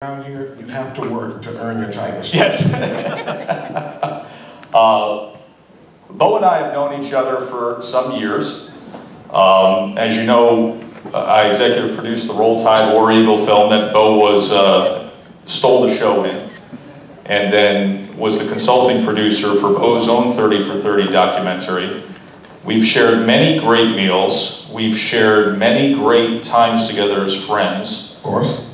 Around here, you have to work to earn your titles. Yes. Bo and I have known each other for some years. As you know, I executive produced the Roll Tide War Eagle film that Bo stole the show in, and then was the consulting producer for Bo's own 30 for 30 documentary. We've shared many great meals. We've shared many great times together as friends. Of course.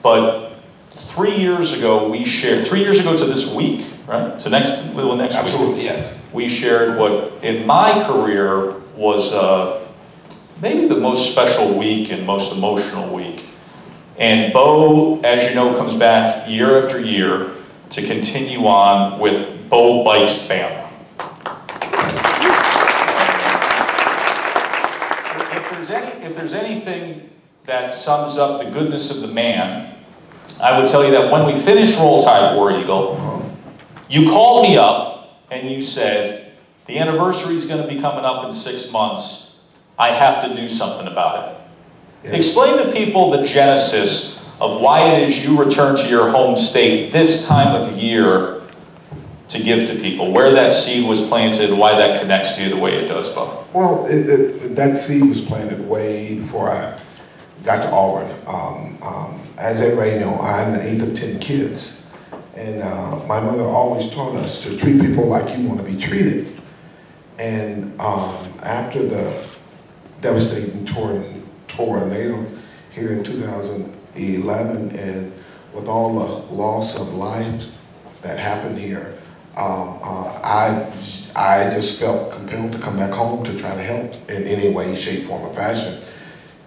But 3 years ago, we shared, 3 years ago to this week, right? To next week. Absolutely, yes. We shared what, in my career, was maybe the most special week and most emotional week. And Bo, as you know, comes back year after year to continue on with Bo Bikes Bama. If there's anything that sums up the goodness of the man, I would tell you that when we finished Roll Tide War Eagle, you called me up and you said, the anniversary is going to be coming up in 6 months. I have to do something about it. Yes. Explain to people the genesis of why it is you return to your home state this time of year to give to people, where that seed was planted, why that connects to you the way it does, Bo. Well, that seed was planted way before I got to Auburn. As everybody knows, I'm the 8th of 10 kids. And my mother always taught us to treat people like you want to be treated. And after the devastating tornado here in 2011, and with all the loss of life that happened here, I just felt compelled to come back home to try to help in any way, shape, form, or fashion.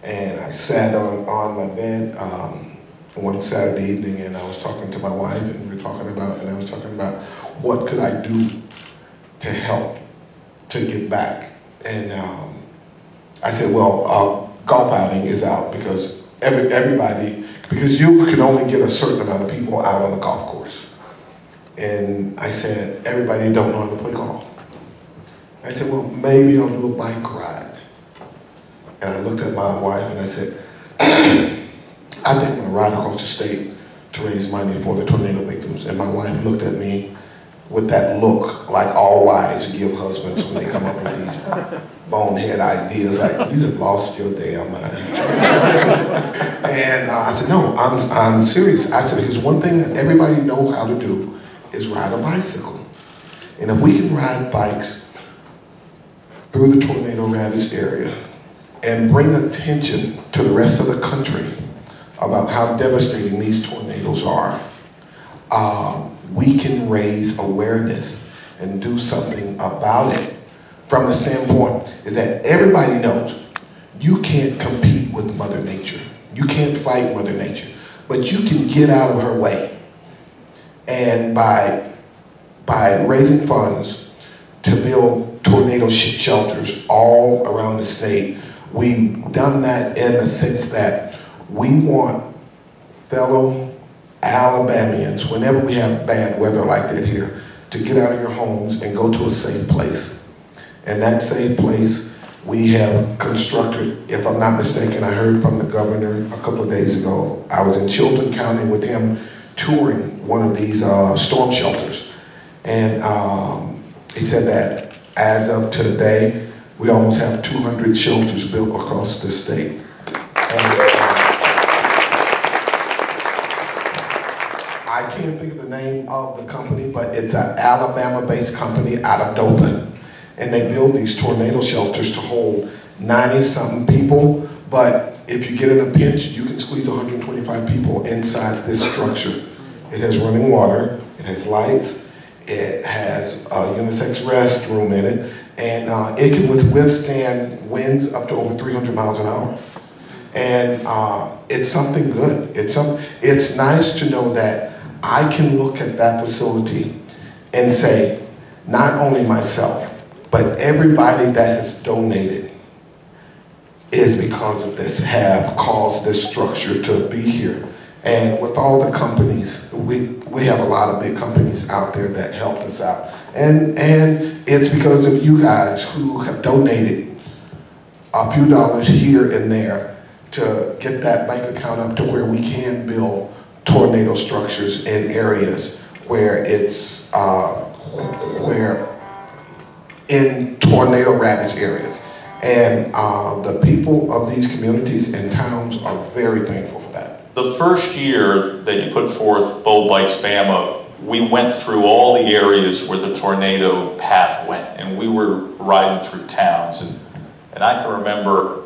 And I sat on my bed one Saturday evening, and I was talking to my wife, and I was talking about what could I do to help to give back. And I said, well, golf outing is out because because you can only get a certain amount of people out on the golf course. And I said, everybody don't know how to play golf. I said, well, maybe I'll do a bike ride. And I looked at my wife and I said, I think I'm gonna ride across the state to raise money for the tornado victims. And my wife looked at me with that look like all wives give husbands when they come up with these bonehead ideas, like, you have lost your damn mind. And I said, no, I'm serious. I said, because one thing that everybody knows how to do is ride a bicycle. And if we can ride bikes through the tornado ravaged area and bring attention to the rest of the country about how devastating these tornadoes are, we can raise awareness and do something about it. From the standpoint is that everybody knows you can't compete with Mother Nature. You can't fight Mother Nature, but you can get out of her way. And by raising funds to build tornado shelters all around the state, we've done that in the sense that we want fellow Alabamians, whenever we have bad weather like that here, to get out of your homes and go to a safe place. And that safe place we have constructed, if I'm not mistaken, I heard from the governor a couple of days ago. I was in Chilton County with him touring one of these storm shelters. And he said that as of today, we almost have 200 shelters built across the state. I can't think of the name of the company, but it's an Alabama-based company out of Dothan. And they build these tornado shelters to hold 90-something people, but if you get in a pinch, you can squeeze 125 people inside this structure. It has running water, it has lights, it has a unisex restroom in it, and it can withstand winds up to over 300 miles an hour. And it's something good. It's nice to know that I can look at that facility and say, not only myself, but everybody that has donated is because of this, have caused this structure to be here. And with all the companies, we have a lot of big companies out there that helped us out. And it's because of you guys who have donated a few dollars here and there to get that bank account up to where we can build tornado structures in areas where it's where in tornado ravaged areas. And the people of these communities and towns are very thankful for that. The first year that you put forth Bo Bikes Bama, we went through all the areas where the tornado path went, and we were riding through towns. And I can remember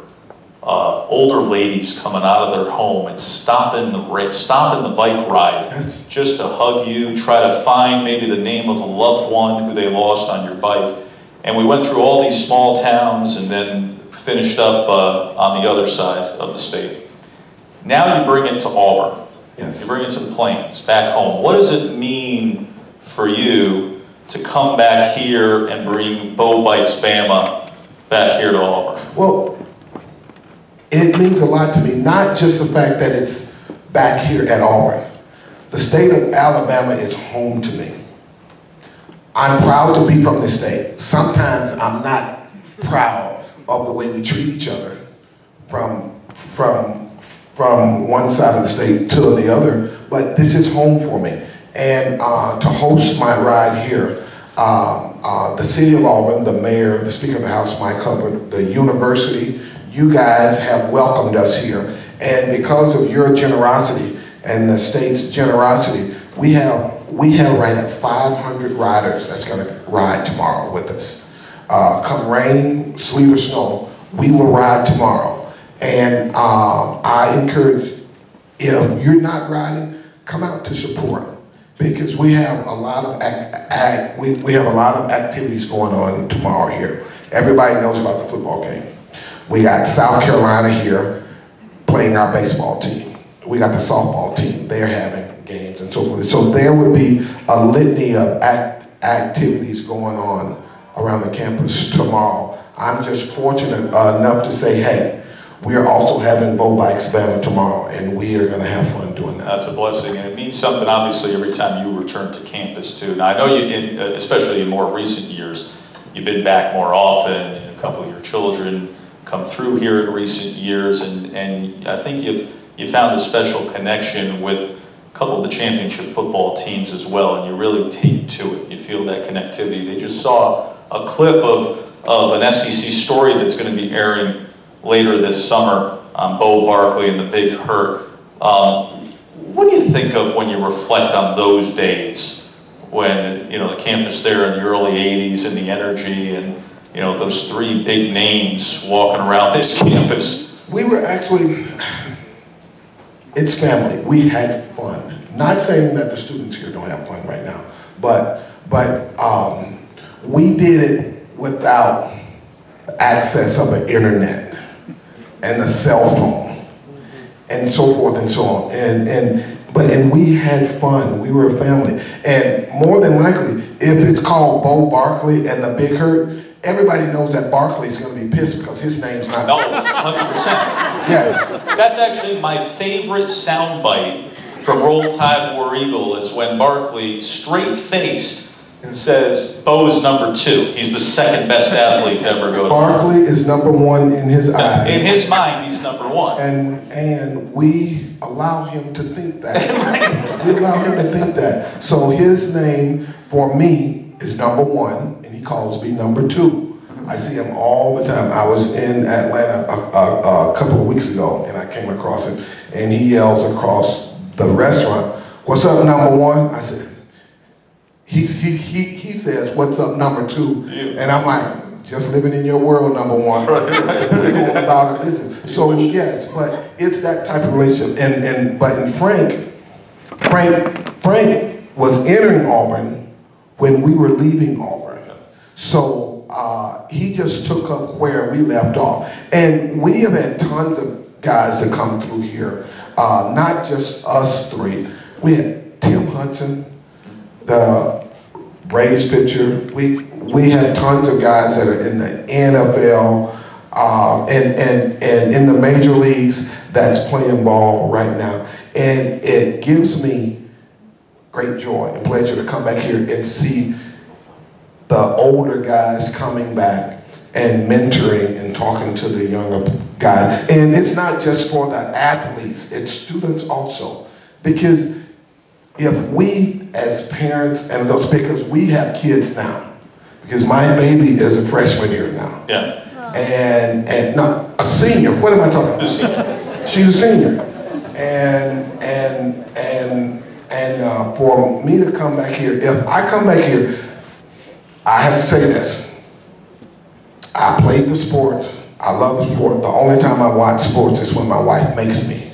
older ladies coming out of their home and stopping the bike ride just to hug you, try to find maybe the name of a loved one who they lost on your bike. And we went through all these small towns and then finished up on the other side of the state. Now you bring it to Auburn. Yes. You bring it to the Plains, back home. What does it mean for you to come back here and bring Bo Bikes Bama back here to Auburn? Well, it means a lot to me, not just the fact that it's back here at Auburn. The state of Alabama is home to me. I'm proud to be from this state. Sometimes I'm not proud of the way we treat each other from one side of the state to the other, but this is home for me. And to host my ride here, the city of Auburn, the mayor, the Speaker of the House, Mike Hubbard, the university, you guys have welcomed us here. And because of your generosity and the state's generosity, we have right at 500 riders that's gonna ride tomorrow with us. Come rain, sleet or snow, we will ride tomorrow. And I encourage, if you're not riding, come out to support, because we have a lot of we have a lot of activities going on tomorrow here. Everybody knows about the football game. We got South Carolina here playing our baseball team. We got the softball team, they're having games and so forth. So there would be a litany of activities going on around the campus tomorrow. I'm just fortunate enough to say, hey, we are also having Bo Bikes Bama tomorrow, and we are going to have fun doing that. That's a blessing, and it means something, obviously, every time you return to campus, too. Now, I know you, especially in more recent years, you've been back more often, and a couple of your children come through here in recent years, and I think you found a special connection with a couple of the championship football teams as well, and you really take to it. You feel that connectivity. They just saw a clip of an SEC story that's going to be airing later this summer on Bo Barkley and the Big Hurt. What do you think of when you reflect on those days when, you know, the campus there in the early 80s and the energy and, you know, those three big names walking around this campus? We were actually, it's family. We had fun. Not saying that the students here don't have fun right now, but we did it without access of an internet and a cell phone and so forth and so on. And we had fun. We were a family. And more than likely, if it's called Bo Barkley and the Big Hurt, everybody knows that Barkley is going to be pissed because his name's not. No, 100%. Yes. That's actually my favorite soundbite from Roll Tide War Eagle, is when Barkley, straight-faced, says Bo is number 2. He's the second best athlete to ever go to Barkley is number 1 in his eyes. In his mind, he's number 1. And we allow him to think that. We allow him to think that. So his name for me is number 1, and he calls me number 2. I see him all the time. I was in Atlanta a couple of weeks ago, and I came across him, and he yells across the restaurant, "What's up, number 1?" I said, he says, "What's up, number 2?" And I'm like, "Just living in your world, number 1. We're going about our business." So yes, but it's that type of relationship. But Frank was entering Auburn when we were leaving Auburn. So he just took up where we left off. And we have had tons of guys that come through here, not just us 3. We had Tim Hudson, the Braves pitcher. We have tons of guys that are in the NFL and in the major leagues that's playing ball right now. And it gives me great joy and pleasure to come back here and see the older guys coming back and mentoring and talking to the younger guys. And it's not just for the athletes, it's students also. Because if we as parents, and those, because we have kids now, because my baby is a freshman here now. Yeah. And no, a senior, what am I talking about? She's a senior. And for me to come back here, if I come back here, I have to say this. I played the sport. I love the sport. The only time I watch sports is when my wife makes me.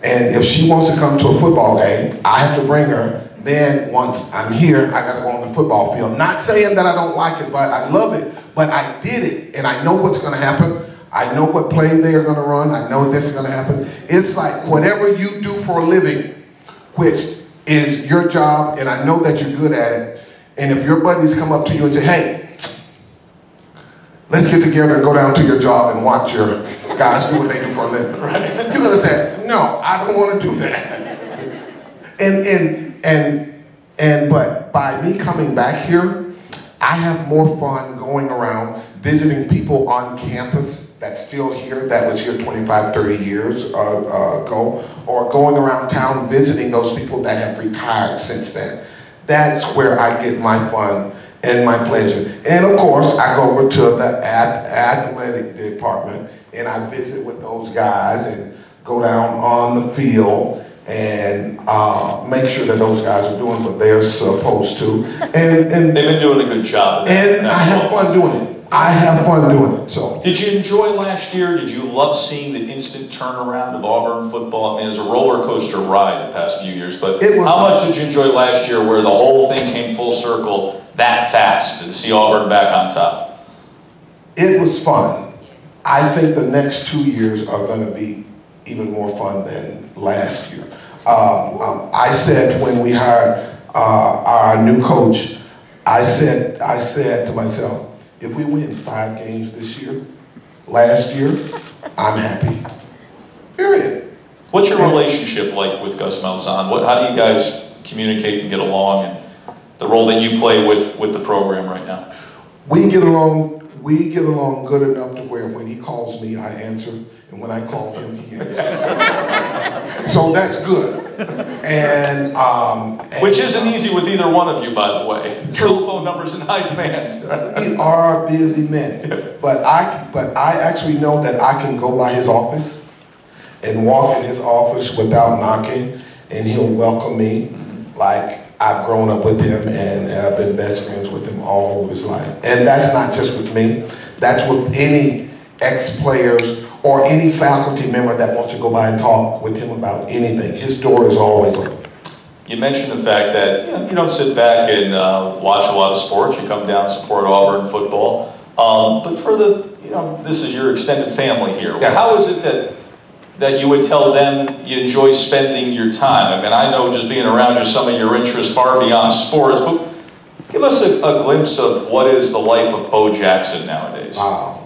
And if she wants to come to a football game, I have to bring her. Then once I'm here, I gotta go on the football field. Not saying that I don't like it, but I love it. But I did it, and I know what's gonna happen. I know what play they are gonna run. I know this is gonna happen. It's like whatever you do for a living, which is your job, and I know that you're good at it. And if your buddies come up to you and say, hey, let's get together and go down to your job and watch your guys do what they do for a living. Right. You're gonna say, no, I don't wanna do that. But by me coming back here, I have more fun going around visiting people on campus that's still here, that was here 25, 30 years ago, or going around town visiting those people that have retired since then. That's where I get my fun and my pleasure. And of course, I go over to the athletic department and I visit with those guys and go down on the field and make sure that those guys are doing what they're supposed to. And they've been doing a good job. And I have fun doing it. I have fun doing it. So. Did you enjoy last year? Did you love seeing the instant turnaround of Auburn football? I mean, it was a roller coaster ride the past few years, but how much did you enjoy last year where the whole thing came full circle that fast to see Auburn back on top? It was fun. I think the next 2 years are going to be even more fun than last year. I said when we hired our new coach, I said to myself, if we win 5 games this year, last year, I'm happy. Period. What's your relationship like with Gus Malzahn? How do you guys communicate and get along, and the role that you play with the program right now? We get along good enough to where when he calls me, I answer, and when I call him, he answers. So that's good. And which isn't easy with either one of you, by the way. Cell phone numbers in high demand. We are busy men, but I actually know that I can go by his office and walk in his office without knocking, and he'll welcome me like I've grown up with him and I've been best friends with him all over his life. And that's not just with me. That's with any ex-players or any faculty member that wants to go by and talk with him about anything. His door is always open. You mentioned the fact that you don't sit back and watch a lot of sports. You come down, support Auburn football. But for this is your extended family here. Yes. How is it that you would tell them you enjoy spending your time? I mean, I know just being around you, some of your interests far beyond sports, but give us a glimpse of what is the life of Bo Jackson nowadays. Wow.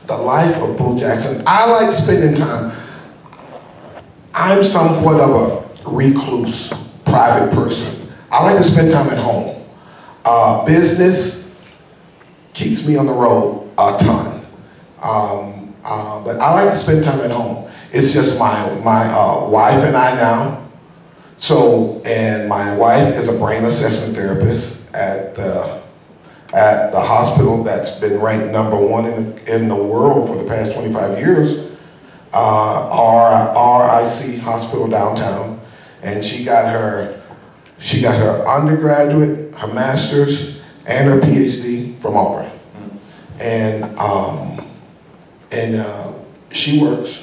The life of Bo Jackson. I like spending time. I'm somewhat of a recluse, private person. I like to spend time at home. Business keeps me on the road a ton. But I like to spend time at home. It's just my wife and I now. So, and my wife is a brain assessment therapist at the hospital that's been ranked #1 in the world for the past 25 years, RIC Hospital downtown, and she got her undergraduate, her master's, and her PhD from Auburn, and she works,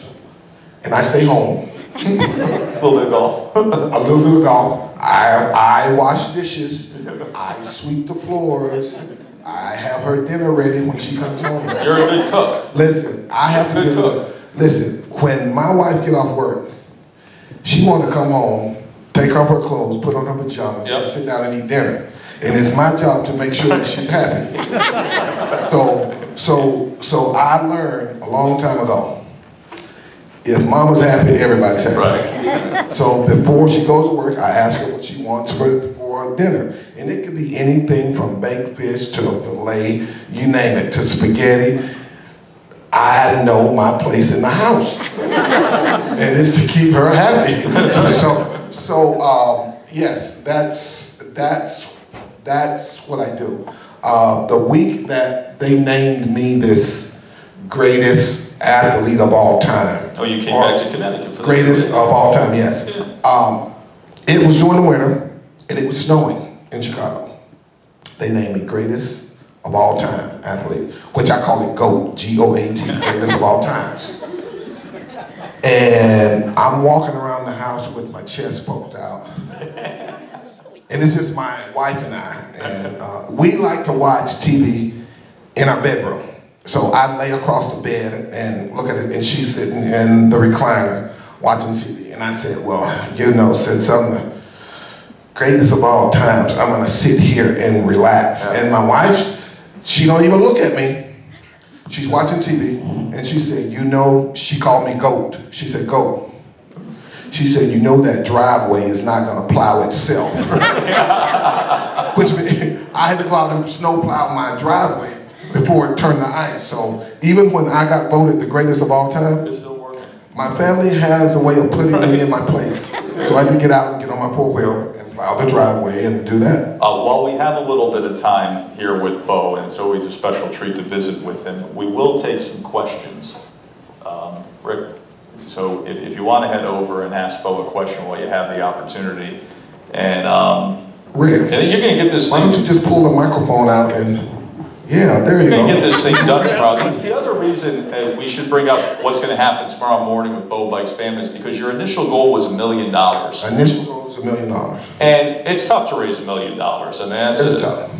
and I stay home. A little bit of golf. A little bit of golf. I wash dishes. I sweep the floors. I have her dinner ready when she comes home. You're a good cook. Listen, I have to good cook. Listen, when my wife get off work, she want to come home, take off her clothes, put on her pajamas, and sit down and eat dinner. And it's my job to make sure that she's happy. So I learned a long time ago, if mama's happy, everybody's happy. Right. So before she goes to work, I ask her what she wants for for dinner. And it could be anything from baked fish to a filet, you name it, to spaghetti. I know my place in the house. And it's to keep her happy. Yes, that's what I do. The week that they named me this greatest athlete of all time. Oh, you came back to Connecticut for the greatest of all time, yes. It was during the winter, and it was snowing in Chicago. They named me greatest of all time athlete, which I call it GOAT, G-O-A-T, greatest of all times. And I'm walking around the house with my chest poked out. And it's just my wife and I. And we like to watch TV in our bedroom. So I lay across the bed and look at it, and she's sitting in the recliner watching TV. And I said, well, you know, since I'm the greatest of all times, I'm gonna sit here and relax. And my wife, she don't even look at me. She's watching TV, and she said, you know, she called me GOAT. She said, GOAT. She said, you know that driveway is not gonna plow itself. Which means I had to go out and snow plow my driveway before it turned to ice. So even when I got voted the greatest of all time, It's still working. my family has a way of putting me in my place. So I had to get out and get on my four-wheeler and plow the driveway and do that. While we have a little bit of time here with Bo, and it's always a special treat to visit with him, we will take some questions. Rick, so if you want to head over and ask Bo a question while you have the opportunity. And Rick, you're going to get this why thing. don't you just pull the microphone out and, yeah, there you You're go. going to get this thing done tomorrow. The other reason we should bring up what's going to happen tomorrow morning with Bo Bikes Bama is because your initial goal was $1 million. Initial goal was $1 million. And it's tough to raise $1 million. I mean, that's It's tough.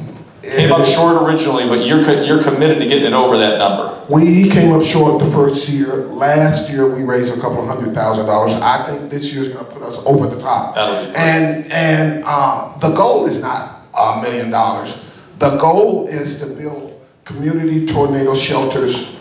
Came up short originally, but you're committed to getting it over that number. We came up short the first year. Last year we raised a couple of $100,000. I think this year's going to put us over the top. That'll be great. And the goal is not $1 million. The goal is to build community tornado shelters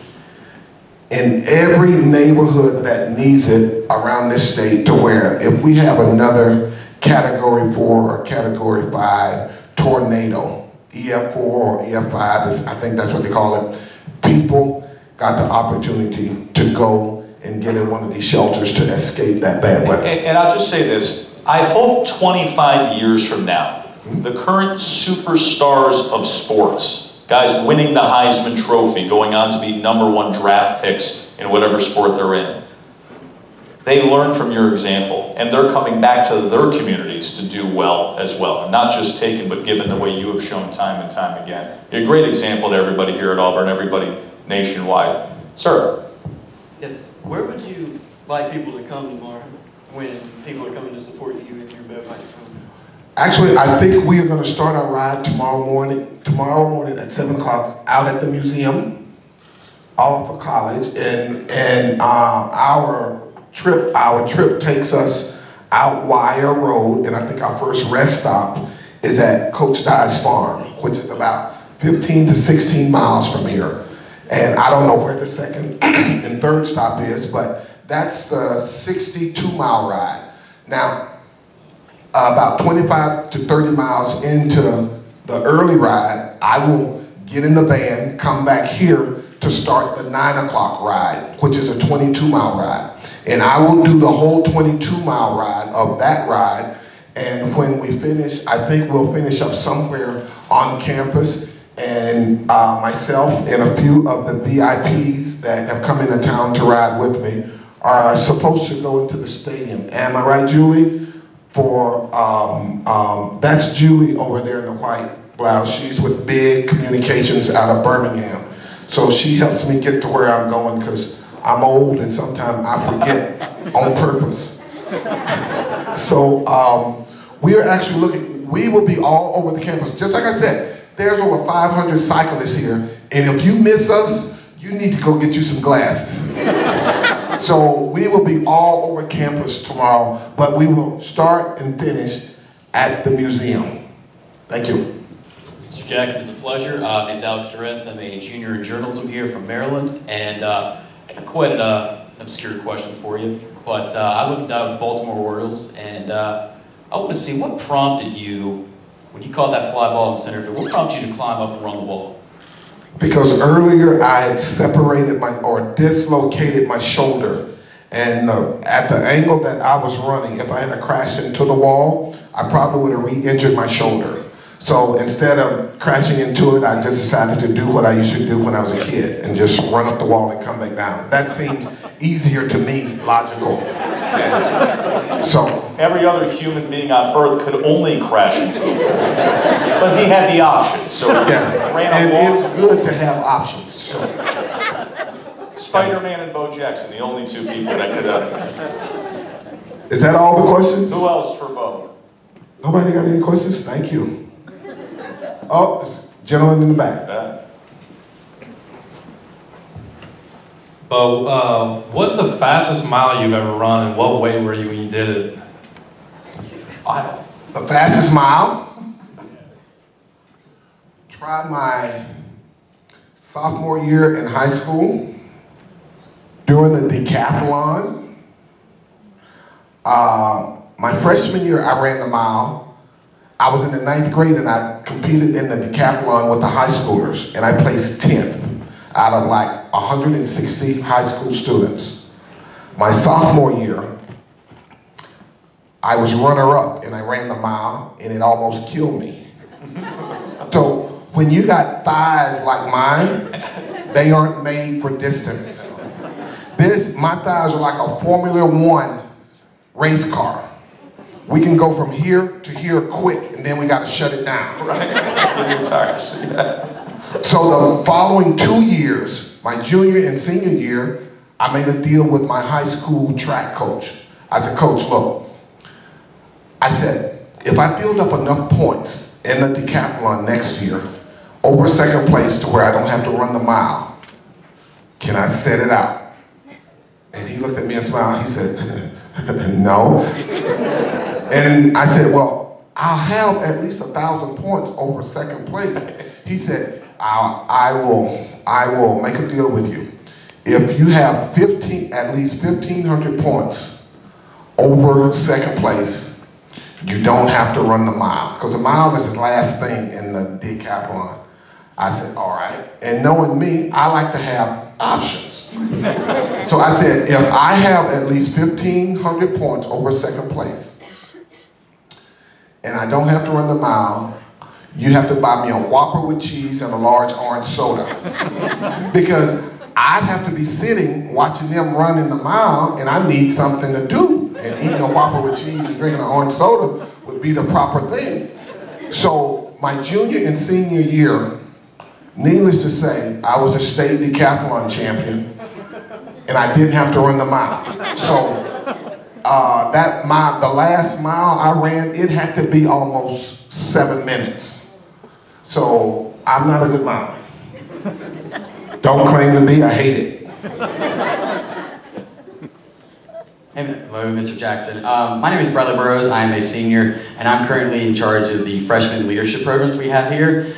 in every neighborhood that needs it around this state, to where if we have another Category 4 or Category 5 tornado, EF4 or EF5, is, I think that's what they call it, people got the opportunity to go and get in one of these shelters to escape that bad weather. And I'll just say this, I hope 25 years from now, the current superstars of sports, guys winning the Heisman Trophy, going on to be #1 draft picks in whatever sport they're in, they learn from your example, and they're coming back to their communities to do well as well. And not just taken, but given the way you have shown time and time again. You're a great example to everybody here at Auburn, everybody nationwide. Sir? Yes, where would you like people to come tomorrow when people are coming to support you and your Bo Bikes Bama? Actually, I think we are going to start our ride tomorrow morning at 7 o'clock out at the museum, off of College, and our trip takes us out Wire Road, and I think our first rest stop is at Coach Dye's farm, which is about 15 to 16 miles from here. And I don't know where the second and third stop is, but that's the 62-mile ride. Now, about 25 to 30 miles into the early ride, I will get in the van, come back here to start the 9 o'clock ride, which is a 22-mile ride. And I will do the whole 22-mile ride of that ride. And when we finish, I think we'll finish up somewhere on campus. And myself and a few of the VIPs that have come into town to ride with me are supposed to go into the stadium. Am I right, Julie? For, that's Julie over there in the white blouse. She's with Big Communications out of Birmingham. So she helps me get to where I'm going, because I'm old and sometimes I forget on purpose. So we are actually looking, we will be all over the campus. Just like I said, there's over 500 cyclists here, and if you miss us, you need to go get you some glasses. So we will be all over campus tomorrow, but we will start and finish at the museum. Thank you. Mr. Jackson, it's a pleasure. My name's Alex Durrence. I'm a junior in journalism here from Maryland, and quite an obscure question for you, but I live and die with the Baltimore Orioles, and I want to see what prompted you when you caught that fly ball in center field, what prompted you to climb up and run the ball? Because earlier I had separated or dislocated my shoulder. And at the angle that I was running, if I had crashed into the wall, I probably would have re-injured my shoulder. So instead of crashing into it, I just decided to do what I used to do when I was a kid and just run up the wall and come back down. That seems easier to me, logical. So every other human being on earth could only crash into it. But he had the option, so yes, ran and it's good to have options. So. Spider-Man and Bo Jackson, the only two people that could have. Is that all the questions? Who else for Bo? Nobody got any questions? Thank you. Oh, this gentleman in the back. Bo, what's the fastest mile you've ever run, and what weight were you when you did it? The fastest mile? Tried my sophomore year in high school. During the decathlon, my freshman year I ran the mile. I was in the 9th grade and I competed in the decathlon with the high schoolers and I placed 10th out of like 160 high school students. My sophomore year, I was runner-up and I ran the mile and it almost killed me. So when you got thighs like mine, they aren't made for distance. My thighs are like a Formula One race car. We can go from here to here quick, and then we got to shut it down. Right, your tires. Yeah. So the following 2 years, my junior and senior year, I made a deal with my high school track coach. I said, Coach, look, I said, if I build up enough points in the decathlon next year, over second place to where I don't have to run the mile, can I set it out? And he looked at me and smiled. He said, no. And I said, well, I'll have at least 1,000 points over second place. He said, I will make a deal with you. If you have at least 1,500 points over second place, you don't have to run the mile. Because the mile is the last thing in the decathlon. I said, all right. And knowing me, I like to have options. So I said, if I have at least 1,500 points over second place, and I don't have to run the mile, you have to buy me a Whopper with cheese and a large orange soda. Because I'd have to be sitting watching them run in the mile, and I need something to do. And eating a Whopper with cheese and drinking an orange soda would be the proper thing. So my junior and senior year, needless to say, I was a state decathlon champion, and I didn't have to run the mile. So the last mile I ran, it had to be almost 7 minutes. So I'm not a good miler. Don't claim to be, I hate it. Hey, hello, Mr. Jackson. My name is Bradley Burrows. I am a senior, and I'm currently in charge of the freshman leadership programs we have here.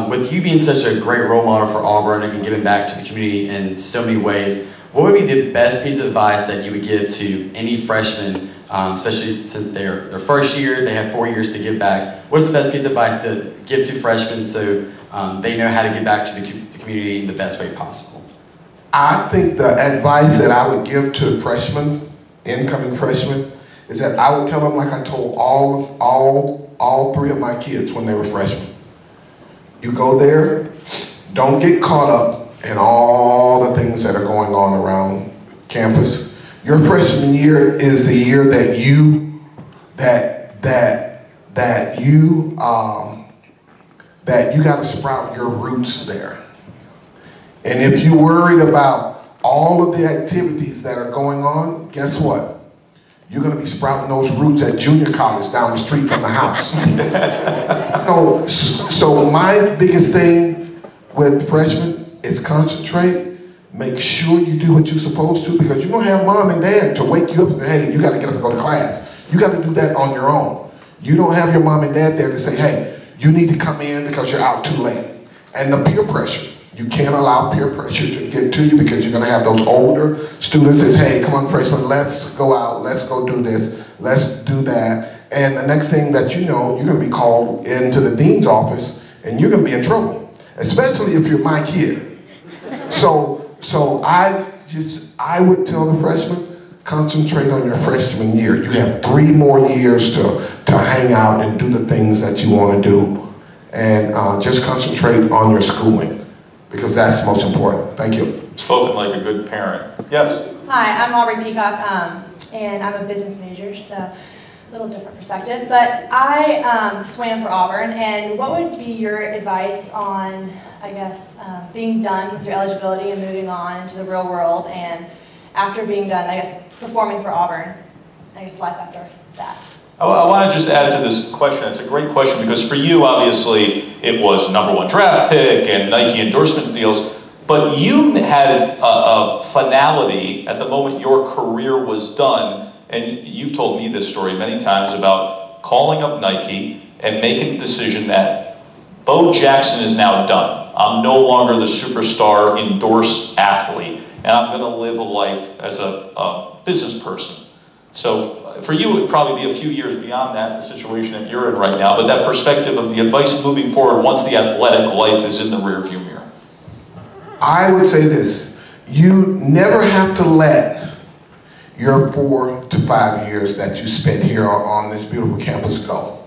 With you being such a great role model for Auburn and giving back to the community in so many ways, what would be the best piece of advice that you would give to any freshman, especially since they're their first year, they have 4 years to give back? What's the best piece of advice to give to freshmen so they know how to give back to the community in the best way possible? I think the advice that I would give to freshmen, incoming freshmen, is that I would tell them like I told all 3 of my kids when they were freshmen. You go there, don't get caught up in all the things that are going on around campus. Your freshman year is the year that you got to sprout your roots there. And if you're worried about all of the activities that are going on, guess what? You're going to be sprouting those roots at junior college down the street from the house. So my biggest thing with freshmen is concentrate, make sure you do what you're supposed to, because you don't have mom and dad to wake you up and say, hey, you got to get up and go to class. You got to do that on your own. You don't have your mom and dad there to say, hey, you need to come in because you're out too late. And the peer pressure. You can't allow peer pressure to get to you, because you're going to have those older students that say, hey, come on, freshman, let's go out, let's go do this, let's do that. And the next thing that you know, you're gonna be called into the dean's office and you're gonna be in trouble, especially if you're my kid. So I would tell the freshmen, concentrate on your freshman year. You have 3 more years to hang out and do the things that you want to do. And just concentrate on your schooling, because that's most important. Thank you. Spoken like a good parent. Yes? Hi, I'm Aubrey Peacock, and I'm a business major, so a little different perspective. But I swam for Auburn, and what would be your advice on, I guess, being done with your eligibility and moving on into the real world, and after being done, I guess, performing for Auburn, I guess life after that? I want to just add to this question. It's a great question because for you, obviously, it was #1 draft pick and Nike endorsement deals, but you had a finality at the moment your career was done, and you've told me this story many times about calling up Nike and making the decision that Bo Jackson is now done. I'm no longer the superstar endorsed athlete, and I'm going to live a life as a business person. So for you, it would probably be a few years beyond that, the situation that you're in right now, but that perspective of the advice moving forward once the athletic life is in the rearview mirror. I would say this: you never have to let your 4 to 5 years that you spent here on this beautiful campus go.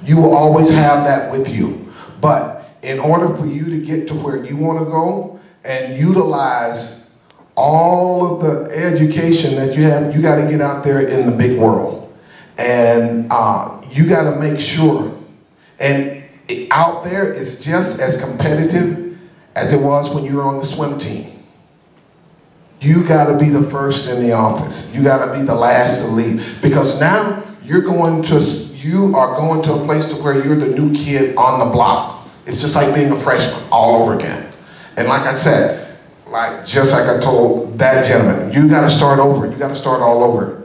You will always have that with you. But in order for you to get to where you want to go and utilize all of the education that you have, you got to get out there in the big world. And you got to make sure, and out there it's just as competitive as it was when you were on the swim team. You got to be the first in the office. You got to be the last to leave, because now you are going to a place to where you're the new kid on the block. It's just like being a freshman all over again. And like I said, just like I told that gentleman, you got to start over. You got to start all over.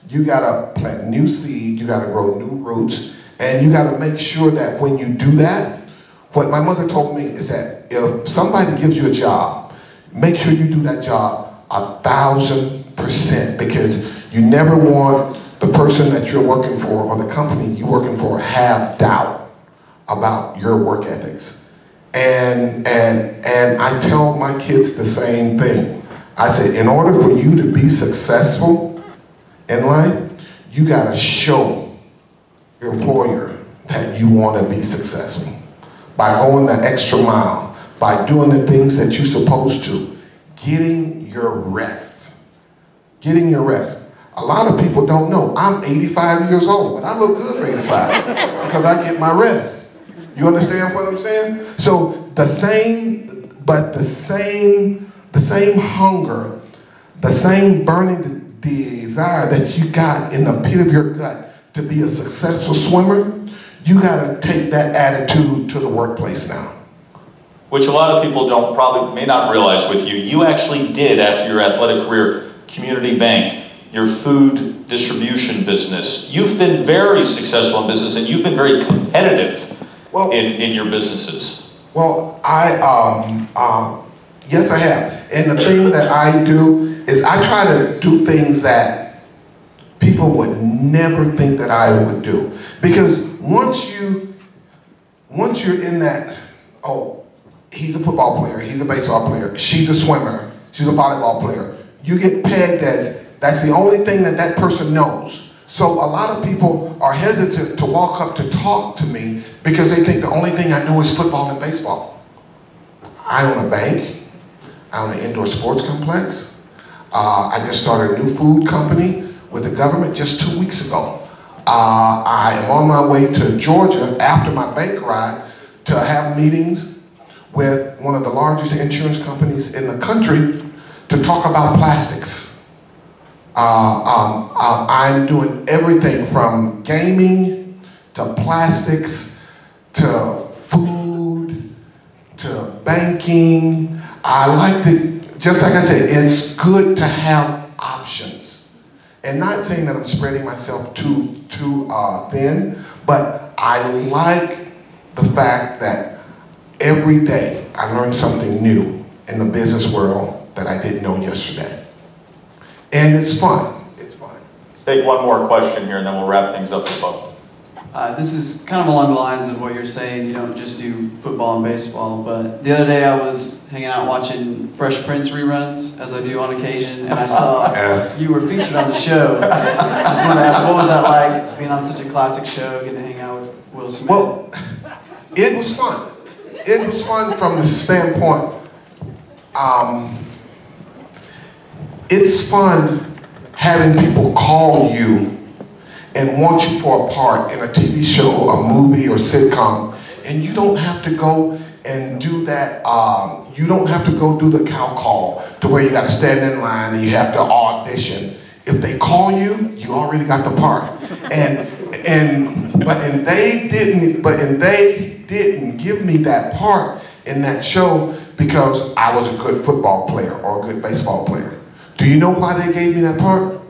You got to plant new seed. You got to grow new roots. And you got to make sure that when you do that, what my mother told me is that if somebody gives you a job, make sure you do that job 1,000%, because you never want the person that you're working for or the company you're working for have doubt about your work ethics. And I tell my kids the same thing. I said, in order for you to be successful in life, you got to show your employer that you want to be successful by going the extra mile, by doing the things that you're supposed to, getting your rest. Getting your rest. A lot of people don't know. I'm 85 years old, but I look good for 85 because I get my rest. You understand what I'm saying? So the same hunger, the same burning desire that you got in the pit of your gut to be a successful swimmer, you gotta take that attitude to the workplace now. Which a lot of people may not realize with you. You actually did, after your athletic career, community bank, your food distribution business. You've been very successful in business, and you've been very competitive in your businesses. Well, yes, I have. And the thing that I do is I try to do things that people would never think that I would do. Because once you're in that, oh, he's a football player, he's a baseball player, she's a swimmer, she's a volleyball player, you get pegged as that's the only thing that that person knows. So a lot of people are hesitant to walk up to talk to me because they think the only thing I know is football and baseball. I own a bank. I own an indoor sports complex. I just started a new food company with the government just 2 weeks ago. I am on my way to Georgia after my bank ride to have meetings with one of the largest insurance companies in the country to talk about plastics. I'm doing everything from gaming to plastics to food to banking. I like to, just like I said, it's good to have options. And not saying that I'm spreading myself too thin, but I like the fact that every day I learn something new in the business world that I didn't know yesterday. And it's fun. It's fun. Let's take one more question here and then we'll wrap things up with Bo. This is kind of along the lines of what you're saying. You don't just do football and baseball, but the other day I was hanging out watching Fresh Prince reruns, as I do on occasion, and I saw you were featured on the show. I just wanted to ask, what was that like, being on such a classic show, getting to hang out with Will Smith? Well, it was fun. It was fun from the standpoint, it's fun having people call you and want you for a part in a TV show, a movie, or sitcom, and you don't have to go and do that, you don't have to go do the cow call to where you got to stand in line and you have to audition. If they call you, you already got the part. But they didn't give me that part in that show because I was a good football player or a good baseball player. Do you know why they gave me that part?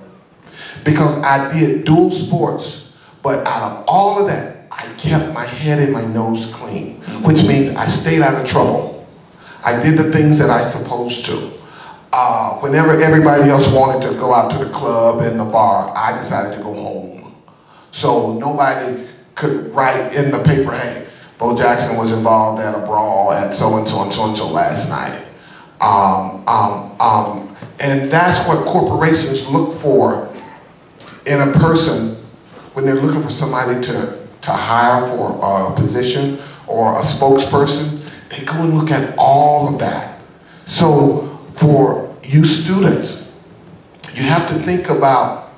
Because I did dual sports, but out of all of that, I kept my head and my nose clean, which means I stayed out of trouble. I did the things that I supposed to. Whenever everybody else wanted to go out to the club and the bar, I decided to go home. So nobody could write in the paper, hey, Bo Jackson was involved at a brawl at so-and-so and so-and-so last night. And that's what corporations look for in a person when they're looking for somebody to hire for a position or a spokesperson. They go and look at all of that. So for you students, you have to think about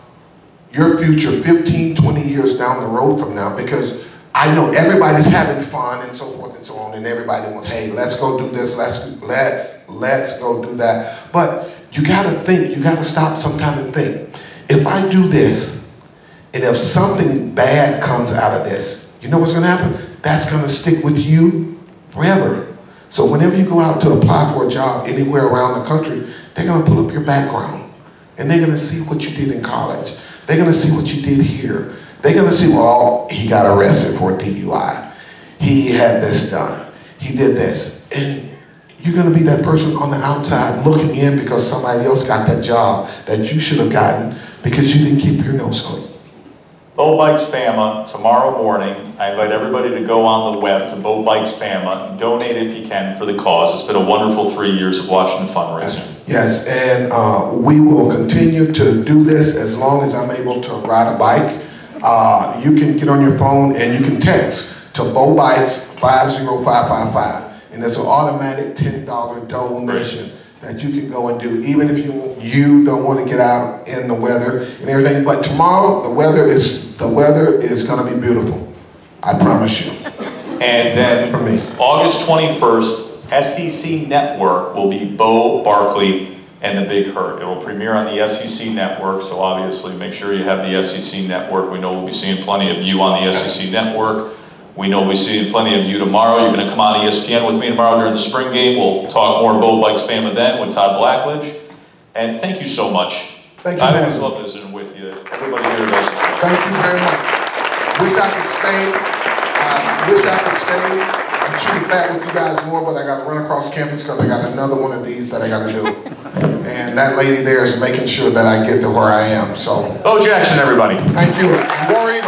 your future 15, 20 years down the road from now, because I know everybody's having fun and so forth and so on, and everybody wants, hey, let's go do this, let's go do that. But you gotta think, you gotta stop sometime and think. If I do this, and if something bad comes out of this, you know what's gonna happen? That's gonna stick with you forever. So whenever you go out to apply for a job anywhere around the country, they're gonna pull up your background, and they're gonna see what you did in college. They're gonna see what you did here. They're gonna see, well, he got arrested for a DUI. He had this done. He did this. And you're gonna be that person on the outside looking in because somebody else got that job that you should have gotten because you didn't keep your nose clean. Bo Bikes Bama, tomorrow morning, I invite everybody to go on the web to Bo Bikes Bama and donate if you can for the cause. It's been a wonderful 3 years of watching the fundraising. Yes, and we will continue to do this as long as I'm able to ride a bike. You can get on your phone and you can text to Bo Bikes 50555. And it's an automatic $10 donation that you can go and do, even if you don't want to get out in the weather and everything. But tomorrow, the weather is going to be beautiful. I promise you. And then for me, August 21st, SEC Network will be Bo, Barkley, and the Big Hurt. It will premiere on the SEC Network, so obviously make sure you have the SEC Network. We know we'll be seeing plenty of you on the SEC Network. We know we'll be seeing plenty of you tomorrow. You're going to come on ESPN with me tomorrow during the spring game. We'll talk more Bo Bikes Bama then with Todd Blackledge. And thank you so much. Thank you. I always love visiting with you. Everybody here does. Thank you very much. Wish I could stay. I'm shooting back with you guys more, but I got to run across campus because I got another one of these that I got to do. And that lady there is making sure that I get to where I am. So, Bo Jackson, everybody. Thank you. I'm worried.